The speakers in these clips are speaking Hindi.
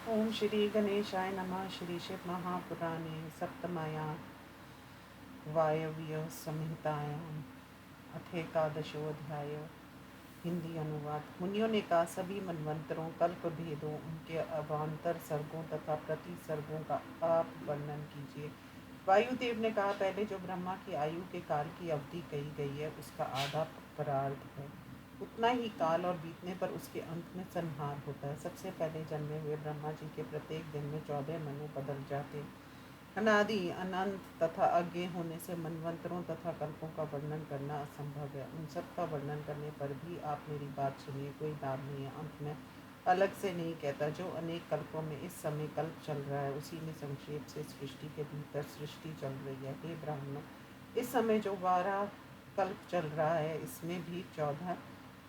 ओम श्री गणेशाय नमः। श्री शिव महापुराणे सप्तमया वायव्य संहितायां अथेकादशोऽध्याय। हिंदी अनुवाद। मुनियों ने कहा, सभी मनवंतरों, कल्प भेदों, उनके अवान्तर सर्गों तथा प्रति सर्गों का आप वर्णन कीजिए। वायुदेव ने कहा, पहले जो ब्रह्मा की आयु के काल की अवधि कही गई है उसका आधा परार्ध है। उतना ही काल और बीतने पर उसके अंत में संहार होता है। सबसे पहले जन्मे हुए ब्रह्मा जी के प्रत्येक दिन में 14 मनु बदल जाते। अनादि अनंत तथा अज्ञेय होने से मनवंतरों तथा कल्पों का वर्णन करना असंभव है। उन सब का वर्णन करने पर भी आप मेरी बात सुनिए, कोई लाभ नहीं है। अंत में अलग से नहीं कहता। जो अनेक कल्पों में इस समय कल्प चल रहा है उसी में संक्षेप से सृष्टि के भीतर सृष्टि चल रही है। हे ब्राह्मणों, इस समय जो 12 कल्प चल रहा है इसमें भी 14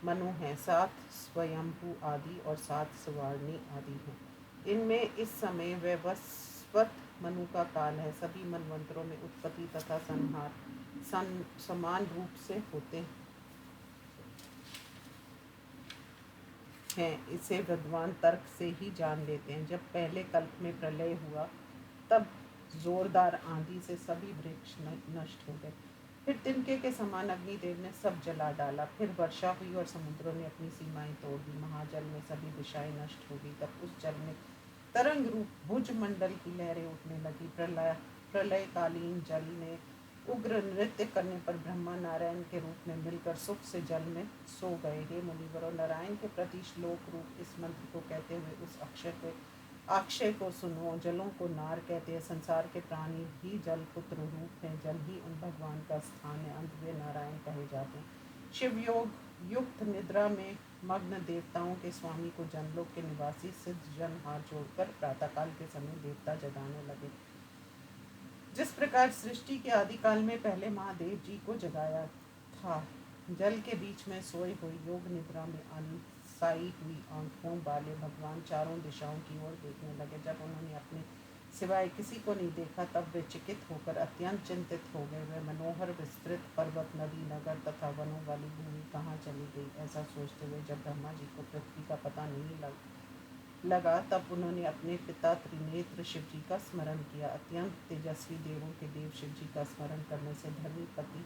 मनु हैं, 7 स्वयंभू आदि और 7 सवारणी आदि हैं। इनमें इस समय वैवस्वत मनु का काल है। सभी मनवंतरों में उत्पत्ति तथा संहार समान रूप से होते हैं। इसे विद्वान तर्क से ही जान लेते हैं। जब पहले कल्प में प्रलय हुआ तब जोरदार आंधी से सभी वृक्ष नष्ट हो गए। फिर तिनके के समान अग्निदेव ने सब जला डाला। फिर वर्षा हुई और समुद्रों ने अपनी सीमाएं तोड़ दी। महाजल में सभी दिशाएं नष्ट हो गई। तब उस जल में तरंग रूप भुज मंडल की लहरें उठने लगी। प्रलयकालीन जल ने उग्र नृत्य करने पर ब्रह्मा नारायण के रूप में मिलकर सुख से जल में सो गए। हे मुनिवरों, नारायण के प्रति श्लोक रूप इस मंत्र को कहते हुए उस अक्षय को सुनो। जलों को नार कहते हैं। संसार के प्राणी भी जल पुत्र रूप हैं। जल ही उन भगवान का स्थान है। अंत वे नारायण कहे जाते हैं। शिव योग युक्त निद्रा में मग्न देवताओं के स्वामी को जनलोक के निवासी सिद्ध जन हाथ जोड़कर प्रातःकाल के समय देवता जगाने लगे। जिस प्रकार सृष्टि के आदिकाल में पहले महादेव जी को जगाया था। जल के बीच में सोए हुए योग निद्रा में अनसाई हुई आंखों वाले भगवान चारों दिशाओं की ओर देखने लगे। जब उन्होंने अपने सिवाय किसी को नहीं देखा तब वे चकित होकर अत्यंत चिंतित हो गए। वे मनोहर विस्तृत पर्वत, नदी, नगर तथा वनों वाली भूमि कहाँ चली गई, ऐसा सोचते हुए जब ब्रह्मा जी को पृथ्वी का पता नहीं लगा तब उन्होंने अपने पिता त्रिनेत्र शिव जी का स्मरण किया। अत्यंत तेजस्वी देवों के देव शिव जी का स्मरण करने से धर्मी पति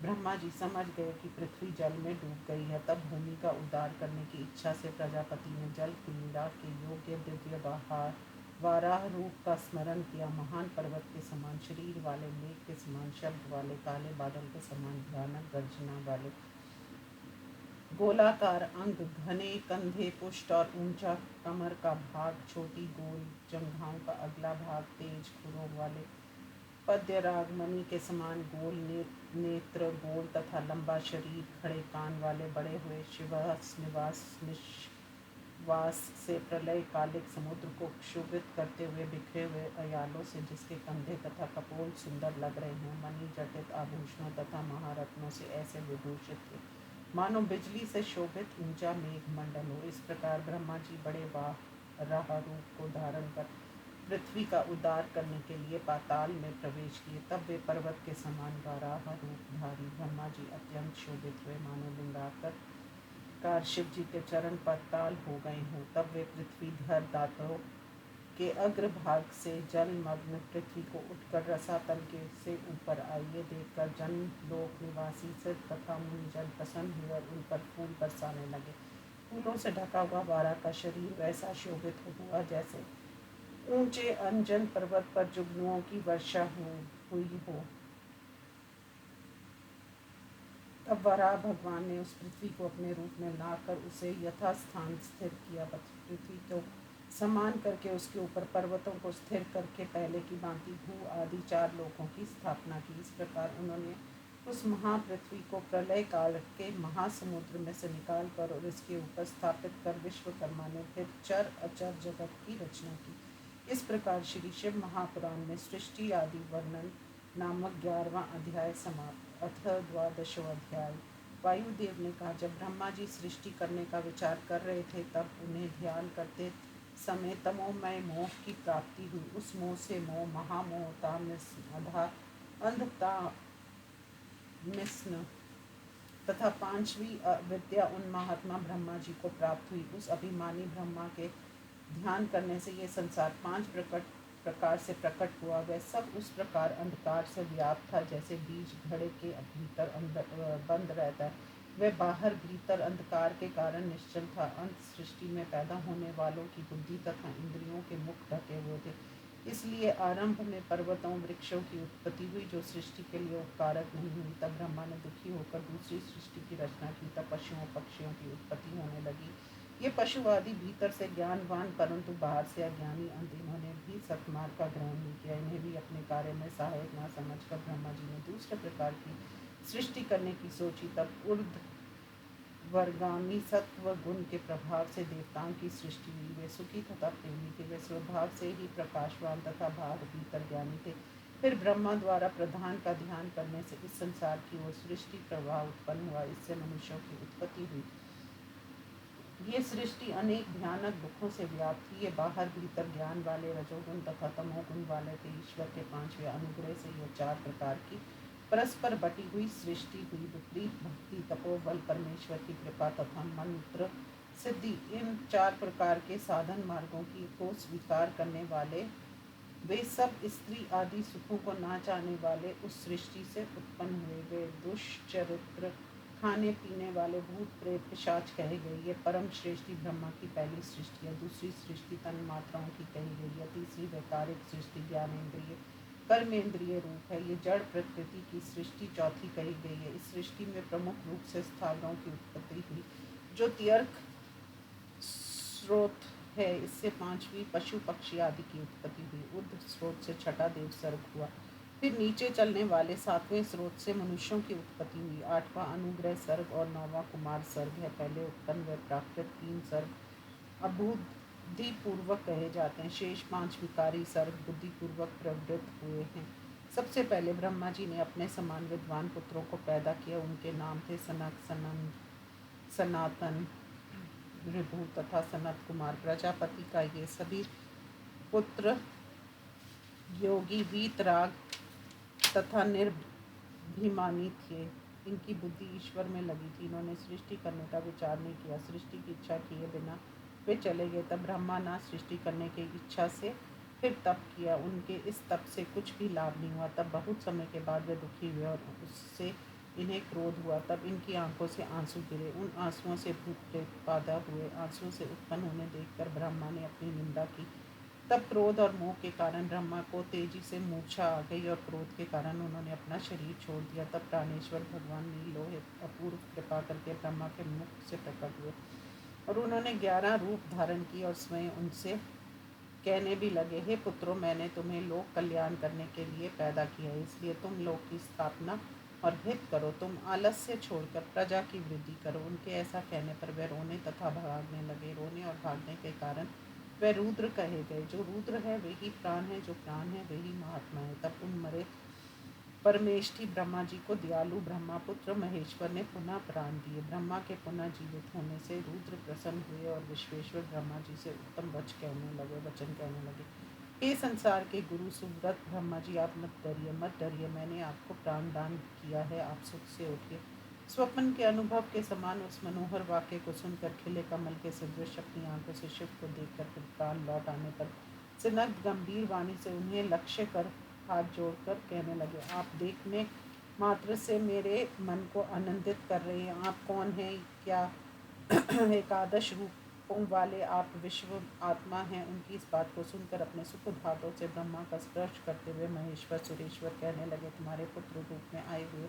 ब्रह्मा जी समझ गए कि पृथ्वी जल में डूब गई है। तब भूमि का उद्धार करने की इच्छा से प्रजापति ने जल क्रीड़ा के योग्य दिव्य वाराह रूप का स्मरण किया। महान पर्वत के समान शरीर वाले, मेघ के समान शब्द वाले, काले बादल के समान भयानक गर्जना वाले, गोलाकार अंग, घने कंधे, पुष्ट और ऊंचा कमर का भाग, छोटी गोल जंघाओं का अगला भाग, तेज खुरों वाले, पद्य राग मणि के समान गोल नेत्र, गोल तथा लंबा शरीर, खड़े कान वाले, बड़े हुए शिवास निवास निश्वास से प्रलय कालिक समुद्र को क्षुभित करते हुए बिखरे हुए अयालों से जिसके कंधे तथा कपोल सुंदर लग रहे हैं, मणि जटित आभूषणों तथा महारत्नों से ऐसे विभूषित थे मानो बिजली से शोभित ऊंचा मेघ मंडल हो। इस प्रकार ब्रह्मा जी बड़े वाराह रूप को धारण कर पृथ्वी का उद्धार करने के लिए पाताल में प्रवेश किए। तब वे पर्वत के समान वाराह रूपधारी ब्रह्मा जी अत्यंत शोभित हुए, मानो लिंगाकर कार शिव जी के चरण पाताल हो गए हों। तब वे पृथ्वी धर दांतों के अग्रभाग से जलमग्न पृथ्वी को उठकर रसातल के से ऊपर आई। ये देखकर जन लोक निवासी सिद्ध तथा मुनिजन प्रसन्न हुए और उन पर फूल बरसाने लगे। फूलों से ढका हुआ वारा का शरीर वैसा शोभित हुआ जैसे ऊंचे अंजन पर्वत पर जुगनुओं की वर्षा हुई हो। तब वराह भगवान ने उस पृथ्वी को अपने रूप में लाकर उसे यथास्थान स्थिर किया। पृथ्वी को समान करके उसके ऊपर पर्वतों को स्थिर करके पहले की भांति भू आदि 4 लोकों की स्थापना की। इस प्रकार उन्होंने उस महापृथ्वी को प्रलय काल के महासमुद्र में से निकाल कर और इसके ऊपर स्थापित कर विश्वकर्मा ने फिर चर अचर जगत की रचना की। इस प्रकार श्री शिव महापुराण में सृष्टि आदि वर्णन नामक 11वां अध्याय समाप्त। अथ द्वादशो अध्याय। वायुदेव ने कहा, जब ब्रह्मा जी सृष्टि करने का विचार कर रहे थे तब उन्हें ध्यान करते समय तमोमय मोह की प्राप्ति हुई। उस मोह से मोह, महामोह, अंधता, मिस्न तथा 5वीं विद्या उन महात्मा ब्रह्मा जी को प्राप्त हुई। उस अभिमानी ब्रह्मा के ध्यान करने से ये संसार 5 प्रकार से प्रकट हुआ। वह सब उस प्रकार अंधकार से व्याप्त था जैसे बीज घड़े के भीतर बंद रहता है। वह बाहर भीतर अंधकार के कारण निश्चल था। अंत सृष्टि में पैदा होने वालों की बुद्धि तथा इंद्रियों के मुख ढके हुए थे। इसलिए आरंभ में पर्वतों वृक्षों की उत्पत्ति हुई जो सृष्टि के लिए उपकारक नहीं हुई। तब ब्रह्मा ने दुखी होकर दूसरी सृष्टि की रचना की। तब पशुओं पक्षियों की उत्पत्ति होने लगी। ये पशु आदि भीतर से ज्ञानवान परंतु बाहर से अज्ञानी अंत। इन्होंने भी सत्मार्ग का ग्रहण नहीं किया। इन्हें भी अपने कार्य में सहायक न समझकर ब्रह्मा जी ने दूसरे प्रकार की सृष्टि करने की सोची। तब ऊर्ध्व वर्गामी सत्व गुण के प्रभाव से देवताओं की सृष्टि हुई। वे सुखी तथा प्रेमी थे। वे स्वभाव से ही प्रकाशवान तथा बाहर भीतर ज्ञानी थे। फिर ब्रह्मा द्वारा प्रधान का ध्यान करने से इस संसार की ओर सृष्टि प्रवाह उत्पन्न हुआ। इससे मनुष्यों की उत्पत्ति हुई। ये सृष्टि अनेक भयानक दुखों से व्याप्त थी। ये बाहर भीतर ज्ञान वाले रजोगुण तथा तमोगुण वाले थे। ईश्वर के 5वें अनुग्रह से ये 4 प्रकार की परस्पर बटी हुई सृष्टि हुई। विपरीत भक्ति, तपोबल, परमेश्वर की कृपा तथा मंत्र सिद्धि, इन 4 प्रकार के साधन मार्गों की को स्वीकार करने वाले वे सब स्त्री आदि सुखों को ना चाहने वाले उस सृष्टि से उत्पन्न हुए। वे दुष्चरित्र, खाने पीने वाले भूत प्रेत पिशाच कहे गए। ये परम श्रेष्ठी ब्रह्मा की पहली सृष्टि है। दूसरी सृष्टि तन मात्राओं की कही गई है। तीसरी वैकारिक सृष्टि ज्ञानेन्द्रिय कर्मेंद्रिय रूप है। ये जड़ प्रकृति की सृष्टि चौथी कही गई है। इस सृष्टि में प्रमुख रूप से स्थावरों की उत्पत्ति हुई जो त्यर्क स्रोत है। इससे 5वीं पशु पक्षी आदि की उत्पत्ति हुई। ऊर्ध्व स्रोत से छठा देव सर्ग हुआ। फिर नीचे चलने वाले 7वें स्रोत से मनुष्यों की उत्पत्ति हुई। 8वां अनुग्रह सर्ग और 9वां कुमार सर्ग है। पहले उत्पन्न व प्राकृत 3 सर्ग अबुद्धिपूर्वक कहे जाते हैं। शेष 5 विकारी सर्ग बुद्धिपूर्वक प्रवृत्त हुए हैं। सबसे पहले ब्रह्मा जी ने अपने समान विद्वान पुत्रों को पैदा किया। उनके नाम थे सनक, सनंद, सनातन, ऋभु तथा सनत कुमार। प्रजापति का ये सभी पुत्र योगी, वीतराग तथा निर्भिमानी थे। इनकी बुद्धि ईश्वर में लगी थी। इन्होंने सृष्टि करने का विचार नहीं किया। सृष्टि की इच्छा किए बिना वे चले गए। तब ब्रह्मा ने सृष्टि करने की इच्छा से फिर तप किया। उनके इस तप से कुछ भी लाभ नहीं हुआ। तब बहुत समय के बाद वे दुखी हुए और उससे इन्हें क्रोध हुआ। तब इनकी आंखों से आंसू गिरे। उन आंसुओं से भूत प्रेत पैदा हुए। आंसुओं से उत्पन्न होने देखकर ब्रह्मा ने अपनी निंदा की। तब क्रोध और मोह के कारण ब्रह्मा को तेजी से मूर्छा आ गई और क्रोध के कारण उन्होंने अपना शरीर छोड़ दिया। तब प्राणेश्वर भगवान नीलोहित अपूर्व कृपा करके ब्रह्मा के मुख से प्रकट हुए और उन्होंने 11 रूप धारण किए और स्वयं उनसे कहने भी लगे, हे पुत्रों, मैंने तुम्हें लोक कल्याण करने के लिए पैदा किया है, इसलिए तुम लोक की स्थापना और हित करो। तुम आलस्य छोड़कर प्रजा की वृद्धि करो। उनके ऐसा कहने पर वे रोने तथा भागने लगे। रोने और भागने के कारण वे रुद्र कहे गए। जो रुद्र है वही प्राण है, जो प्राण है वही महात्मा है। तब उन मरे परमेष्ठी ब्रह्मा जी को दयालु ब्रह्मापुत्र महेश्वर ने पुनः प्राण दिए। ब्रह्मा के पुनः जीवित होने से रुद्र प्रसन्न हुए और विश्वेश्वर ब्रह्मा जी से उत्तम वचन कहने लगे। हे संसार के गुरु सुव्रत ब्रह्मा जी, आप मत डरिए, मैंने आपको प्राण दान किया है, आप सुख से उठिए। स्वप्न के अनुभव के समान उस मनोहर वाक्य को सुनकर खिले कमल के सदृश अपनी आंखों से शिव को देखकर फिर प्राण लौट आने पर सिनग्ध गंभीर वाणी से उन्हें लक्ष्य कर हाथ जोड़कर कहने लगे, आप देखने मात्र से मेरे मन को आनंदित कर रहे हैं। आप कौन हैं? क्या एकादश रूपों वाले आप विश्व आत्मा हैं? उनकी इस बात को सुनकर अपने सुखद हाथों से ब्रह्मा का स्पर्श करते हुए महेश्वर सुरेश्वर कहने लगे, तुम्हारे पुत्र रूप में आए हुए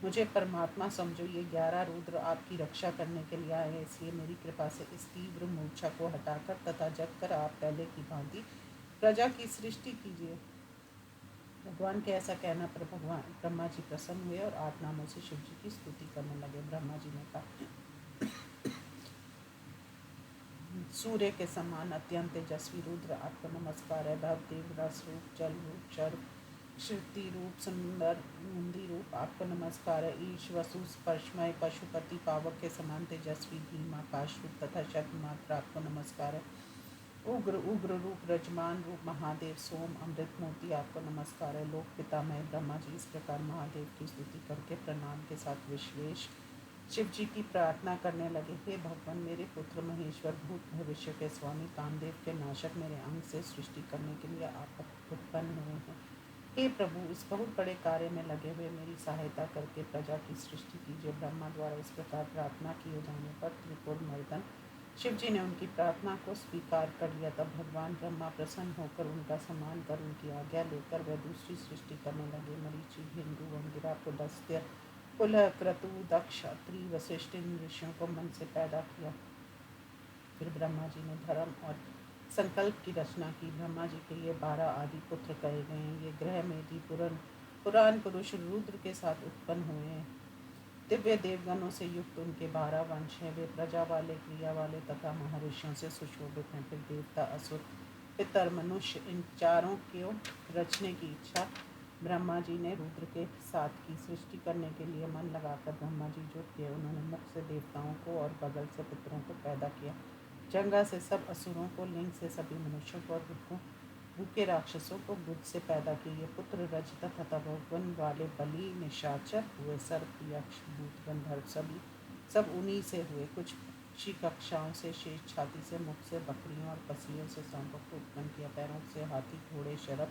मुझे परमात्मा समझो। ये 11 रुद्र आपकी रक्षा करने के लिए आए हैं, इसलिए मेरी कृपा से इस तीव्र मूर्छा को हटाकर तथा जगकर आप पहले की भांति प्रजा की सृष्टि कीजिए। भगवान के ऐसा कहना पर भगवान ब्रह्मा जी प्रसन्न हुए और 8 नामों से शिव जी की स्तुति करने लगे। ब्रह्मा जी ने कहा, सूर्य के समान अत्यंत तेजस्वी रुद्र, आपको नमस्कार है। भव देव रस रूप, जल रूप, चर श्रुति रूप, सुंदर मुंदी रूप, आपको नमस्कार है। ईश वसु स्पर्शमय पशुपति पावक के समान तेजस्वी भीम आकाश रूप तथा शक्ति मात्र, आपको नमस्कार है। उग्र रूप, रजमान रूप, महादेव सोम अमृत मूर्ति, आपको नमस्कार है। लोक पितामह ब्रह्मा जी इस प्रकार महादेव की स्तुति करके प्रणाम के साथ विश्वेश शिव जी की प्रार्थना करने लगे, हे भगवान, मेरे पुत्र महेश्वर, भूत भविष्य के स्वामी, कामदेव के नाशक, मेरे अंग से सृष्टि करने के लिए आप उत्पन्न हुए हैं। हे प्रभु, इस बहुत बड़े कार्य में लगे हुए मेरी सहायता करके प्रजा की सृष्टि कीजिए। ब्रह्मा द्वारा इस प्रकार प्रार्थना किए जाने पर त्रिपुर मर्दन शिव जी ने उनकी प्रार्थना को स्वीकार कर लिया। तब भगवान ब्रह्मा प्रसन्न होकर उनका सम्मान कर उनकी आज्ञा लेकर वह दूसरी सृष्टि करने लगे। मरीचि, हिंदू, अंगिरा, पुलस्त्य, पुलह, क्रतु, दक्ष, अत्रि, वशिष्ठ इन ऋषियों को मन से पैदा किया। फिर ब्रह्मा जी ने धर्म और संकल्प की रचना की। ब्रह्मा जी के ये 12 आदि पुत्र कहे गए हैं। ये ग्रह मेदी पुराण पुरुष रुद्र के साथ उत्पन्न हुए हैं। दिव्य देवगणों से युक्त उनके 12 वंश हैं। वे प्रजा वाले, क्रिया वाले तथा महर्षियों से सुशोभित हैं। फिर देवता, असुर, पितर, मनुष्य इन चारों को रचने की इच्छा ब्रह्मा जी ने रुद्र के साथ की। सृष्टि करने के लिए मन लगाकर ब्रह्मा जी जुट गए। उन्होंने मुख से देवताओं को और बगल से पितरों को पैदा किया। जंगा से सब असुरों को, लिंग से सभी मनुष्यों को और भूखे राक्षसों को बुद्ध से पैदा किए। ये पुत्र रजत तथा भगवन वाले बलि, निशाचर हुए। सर्प, यक्ष, भूत, गंधर्व सब उन्हीं से हुए। कुछ पक्षी कक्षाओं से, शेष छाती से, मुख से बकरियों और पसियों से सांपों को उत्पन्न किया। पैरों से हाथी, घोड़े, शरभ,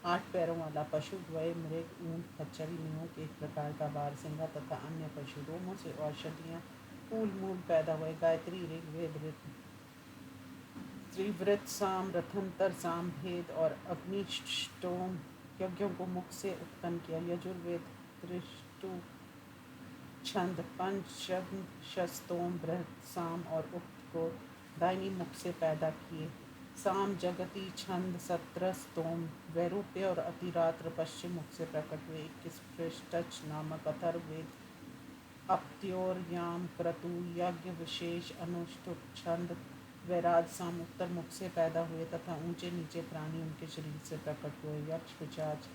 8 पैरों वाला पशु, द्वय, मृग, ऊंट, खच्चर, नीमों, एक प्रकार का बारसिंगा तथा अन्य पशु। रोमों से औषधियाँ, फूल मूल पैदा हुए। गायत्री, ऋग्वेद, त्रिवृत, साम, रथंतर, साम, भेद और अग्निष्टोम यज्ञों को मुख से उत्पन्न किया। यजुर्वेद, त्रिष्टु, छंद, पंचम, शस्तोम, बृहत, साम और उक्त को दाहिनी मुख से पैदा किए। साम, जगती, छंद, सत्र, स्तोम, वैरूप्य और अतिरात्र पश्चिम मुख से प्रकट हुए। 21 पृष्ठच नामक अथर्ववेद, अप्त्योर, याम, क्रतु, यज्ञ, विशेष, अनुष्ठुप, छंद, वैराज, साम उत्तर मुख से पैदा हुए तथा ऊंचे नीचे प्राणी उनके शरीर से प्रकट हुए। यक्ष, पिशाच,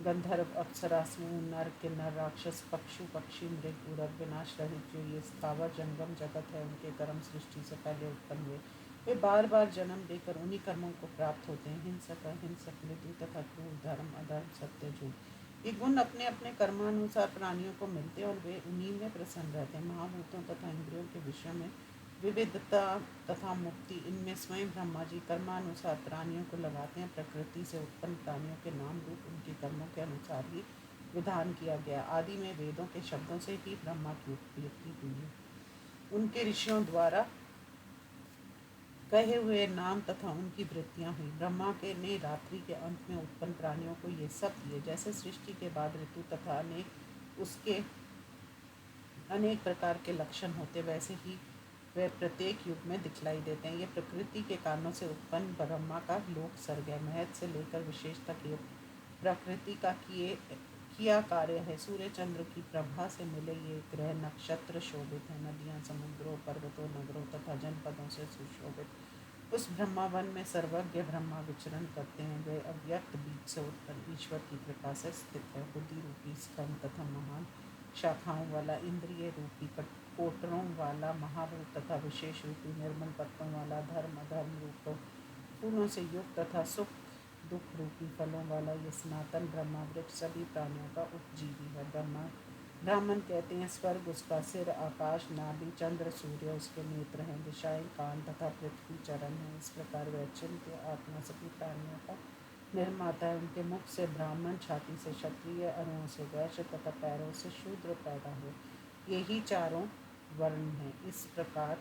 गंधर्व, अप्सरा, समूह, नर, किन्नर, राक्षस, पक्षु, पक्षी, मृग, उरग, विनाश रहित जो ये स्थावर जंगम जगत है, उनके कर्म सृष्टि से पहले उत्पन्न हुए। वे बार बार जन्म लेकर उन्हीं कर्मों को प्राप्त होते हैं। हिंसक, अहिंसक, मृदु तथा क्रूर, धर्म, अधर्म, सत्य, झूठ, ये गुण अपने अपने कर्मानुसार प्राणियों को मिलते और वे उन्हीं में प्रसन्न रहते हैं। महाभूतों तथा इंद्रियों के विषय में विविधता तथा मुक्ति, इनमें स्वयं ब्रह्मा जी कर्मानुसार प्राणियों को लगाते हैं। प्रकृति से उत्पन्न प्राणियों के नाम रूप उनके कर्मों के अनुसार ही विधान किया गया। आदि में वेदों के शब्दों से ही ब्रह्मा की उत्पत्ति हुई है। उनके ऋषियों द्वारा कहे हुए नाम तथा उनकी वृत्तियां हुई। ब्रह्मा के ने रात्रि के अंत में उत्पन्न प्राणियों को ये सब दिए। जैसे सृष्टि के बाद ऋतु तथा उसके अनेक प्रकार के लक्षण होते, वैसे ही वे प्रत्येक युग में दिखलाई देते हैं। ये प्रकृति के कारणों से उत्पन्न ब्रह्मा का लोक सर्ग है। महत से लेकर विशेष तक ये प्रकृति का किया कार्य है। सूर्य चंद्र की प्रभा से मिले ये ग्रह नक्षत्र शोभित हैं। नदियाँ, समुद्रों, पर्वतों, नगरों तथा जनपदों से सुशोभित उस ब्रह्मावन में सर्वज्ञ ब्रह्मा विचरण करते हैं। वे अव्यक्त बीज से उत्पन्न ईश्वर की कृपा से स्थित है। बुद्धि रूपी स्कंद तथा महान शाखाओं वाला, इंद्रिय रूपी कोटरों वाला महाभूत तथा विशेष रूपी निर्मल पत्तों वाला, धर्म अधर्म रूप फूलों से युक्त तथा सुख दुख रूपी फलों वाला ये सनातन ब्रह्मा वृक्ष सभी प्राणियों का उपजीवी है। ब्राह्मण कहते हैं स्वर्ग उसका सिर, आकाश नाभि, चंद्र सूर्य उसके नेत्र हैं, दिशाएं कान तथा पृथ्वी चरण है। इस प्रकार वह चिंत्य आत्मा सभी प्राणियों का निर्माता है। उनके मुख से ब्राह्मण, छाती से क्षत्रिय, अणुओं से वैश्य तथा पैरों से शूद्र पैदा हुए। यही चारों वर्ण हैं। इस प्रकार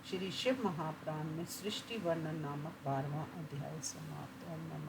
श्री शिव महापुराण में सृष्टि वर्णन नामक 12वां अध्याय समाप्त। ओम नमः